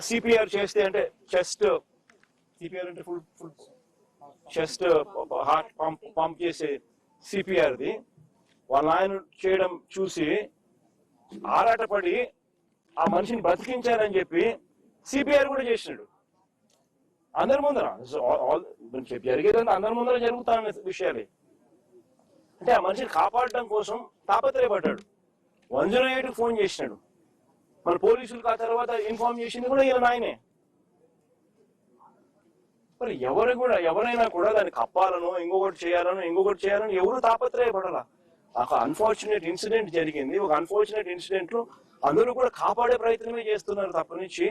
CPR చేస్తే అంటే chest CPR అంటే full full chest heart pump చేసే సిపిఆర్ది వాళ్ళ ఆయన చేయడం చూసి ఆరాటపడి ఆ మనిషిని బ్రతికించారని చెప్పి సిపిఆర్ కూడా చేసినాడు అందరి ముందర. జరిగేదంటే అందరి ముందర జరుగుతున్న విషయాలే. అంటే ఆ మనిషిని కాపాడటం కోసం తాపత్రయపడ్డాడు. 108కి ఫోన్ చేసినాడు. మన పోలీసులకు ఆ తర్వాత ఇన్ఫార్మ్ చేసింది కూడా ఈయన ఆయనే. మరి ఎవరైనా కూడా దాన్ని కప్పాలనో ఇంకొకటి చేయాలనో ఎవరు తాపత్రయపడాలా. ఒక అన్ఫార్చునేట్ ఇన్సిడెంట్ జరిగింది. ఒక అన్ఫార్చునేట్ ఇన్సిడెంట్ లో అందరూ కూడా కాపాడే ప్రయత్నమే చేస్తున్నారు తప్పనిచ్చి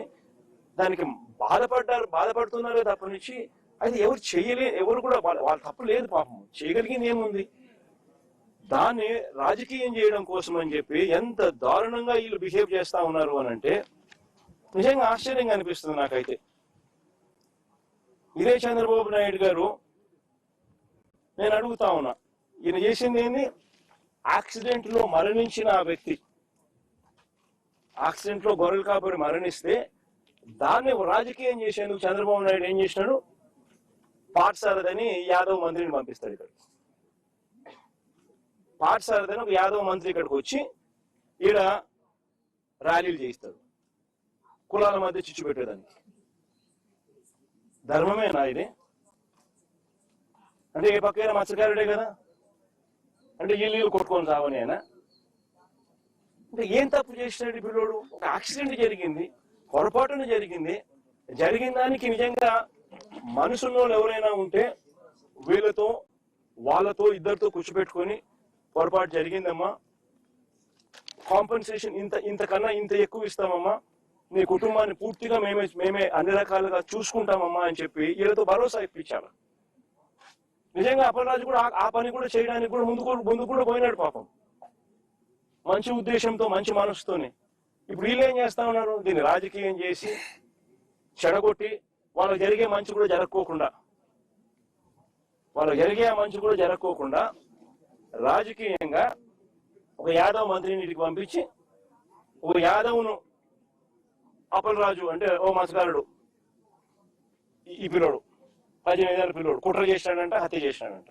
దానికి బాధపడుతున్నారే తప్పనిచ్చి అయితే ఎవరు కూడా వాళ్ళ తప్పు లేదు. పాపం చేయగలిగింది ఏముంది. దాన్ని రాజకీయం చేయడం కోసం అని చెప్పి ఎంత దారుణంగా వీళ్ళు బిహేవ్ చేస్తా ఉన్నారు అని అంటే నిజంగా ఆశ్చర్యంగా అనిపిస్తుంది నాకైతే. ఇదే చంద్రబాబు నాయుడు గారు నేను అడుగుతా ఉన్నా, ఈయన చేసింది ఏంది? యాక్సిడెంట్ లో మరణించిన ఆ వ్యక్తి యాక్సిడెంట్ లో గొర్రెలు కాపరి మరణిస్తే దాన్ని రాజకీయం చేసేందుకు చంద్రబాబు నాయుడు ఏం చేసినాడు? పాఠశాలదని యాదవ్ మంత్రిని పంపిస్తాడు. ఇక్కడ పాఠశాలదని ఒక యాదవ్ మంత్రి ఇక్కడికి వచ్చి ఈడ ర్యాలీలు చేయిస్తాడు కులాల మధ్య చిచ్చు పెట్టేదానికి. ధర్మమేనా ఇది? అంటే ఏ పక్కైనా మత్స్యకారుడే కదా, అంటే ఇల్లు కొట్టుకొని సావని అయినా. అంటే ఏం తప్పు చేసినాడు ఈ పిల్లోడు? ఒక యాక్సిడెంట్ జరిగింది, పొరపాటున జరిగిన దానికి నిజంగా మనసున్న ఎవరైనా ఉంటే వాళ్ళతో ఇద్దరితో కూర్చోబెట్టుకొని పొరపాటు జరిగిందమ్మా, కాంపెన్సేషన్ ఇంతకన్నా ఇంత ఎక్కువ ఇస్తామమ్మా, నీ కుటుంబాన్ని పూర్తిగా మేమే అన్ని రకాలుగా చూసుకుంటామమ్మా అని చెప్పి వీళ్ళతో భరోసా ఇప్పించాలి. నిజంగా అప్పలరాజు కూడా ఆ పని కూడా చేయడానికి కూడా ముందు కూడా పోయినాడు పాపం, మంచి ఉద్దేశంతో మంచి మనసుతోనే. ఇప్పుడు వీళ్ళు ఏం చేస్తా ఉన్నారు? దీన్ని రాజకీయం చేసి చెడగొట్టి వాళ్ళకి జరిగే మంచి కూడా జరగకోకుండా రాజకీయంగా ఒక యాదవ్ మంత్రిని ఇంటికి పంపించి ఒక యాదవ్ను అప్పలరాజు అంటే ఓ మత్స్యకారుడు ఈ పిల్లోడు 15 ఏళ్ళ పిల్లోడు కుట్ర చేసినాడంట, హత్య చేసినాడంట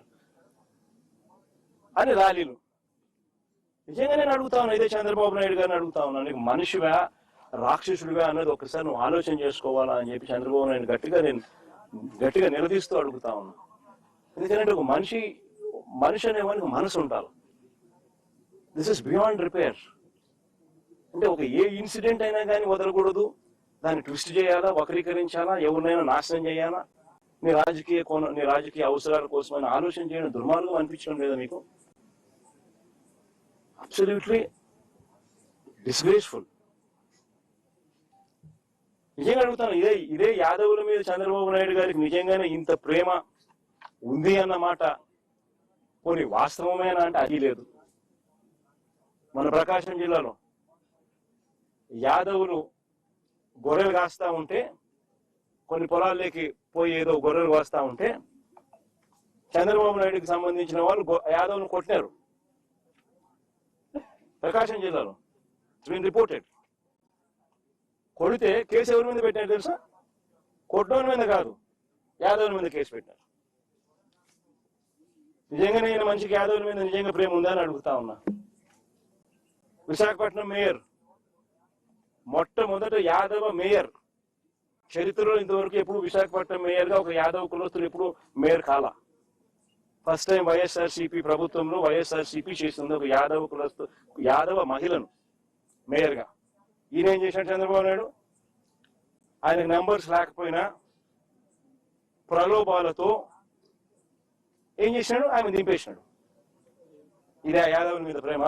అని ర్యాలీలు. నిజంగా నేను అడుగుతా ఉన్నా, ఇదే చంద్రబాబు నాయుడు గారిని అడుగుతా ఉన్నా, నీకు మనిషివా రాక్షసుడివా అన్నది ఒకసారి నువ్వు ఆలోచన చేసుకోవాలా అని చెప్పి చంద్రబాబు నాయుడు గట్టిగా నిలదీస్తూ అడుగుతా ఉన్నా. ఎందుకంటే ఒక మనిషి అనేవానికి మనసు ఉండాలి. This is beyond repair. అంటే ఒక ఏ ఇన్సిడెంట్ అయినా కానీ వదలకూడదు, దాన్ని ట్విస్ట్ చేయాలా, వక్రీకరించాలా, ఎవరినైనా నాశనం చేయాలా, నీ రాజకీయ అవసరాల కోసమని ఆలోచన చేయడం దుర్మార్గం అనిపించడం లేదా మీకు? Absolutely disgraceful. నిజంగా అడుగుతాను, ఇదే యాదవుల మీద చంద్రబాబు నాయుడు గారికి నిజంగానే ఇంత ప్రేమ ఉంది అన్నమాట కొన్ని వాస్తవమేనా అంటే అది లేదు. మన ప్రకాశం జిల్లాలో యాదవులు గొర్రెలు కాస్తా ఉంటే, కొన్ని పొలాల్లోకి పోయి ఏదో గొర్రెలు కాస్తా ఉంటే చంద్రబాబు నాయుడుకి సంబంధించిన వాళ్ళు యాదవ్ను కొట్టినారు ప్రకాశం జిల్లాలో. It's been reported. కొడితే కేసు ఎవరి మీద పెట్టినారు తెలుసా? కొట్టడం మీద కాదు, యాదవుల మీద కేసు పెట్టారు. నిజంగా నేను మనిషికి యాదవుల మీద నిజంగా ప్రేమ ఉందా అని అడుగుతా ఉన్నా. విశాఖపట్నం మేయర్, మొట్టమొదట యాదవ మేయర్ చరిత్రలో ఇంతవరకు ఎప్పుడు విశాఖపట్నం మేయర్ గా ఒక యాదవ కులస్తులు ఎప్పుడు మేయర్ కాలా. ఫస్ట్ టైం వైఎస్ఆర్సీపీ ప్రభుత్వంలో వైఎస్ఆర్సీపీ చేసింది ఒక యాదవ మహిళను మేయర్ గా. ఈయన ఏం చేశాడు చంద్రబాబు నాయుడు? ఆయన నెంబర్స్ లేకపోయినా ప్రలోభాలతో ఏం చేసినాడు? ఆయన దింపేసినాడు. ఇదే యాదవుల మీద ప్రేమ.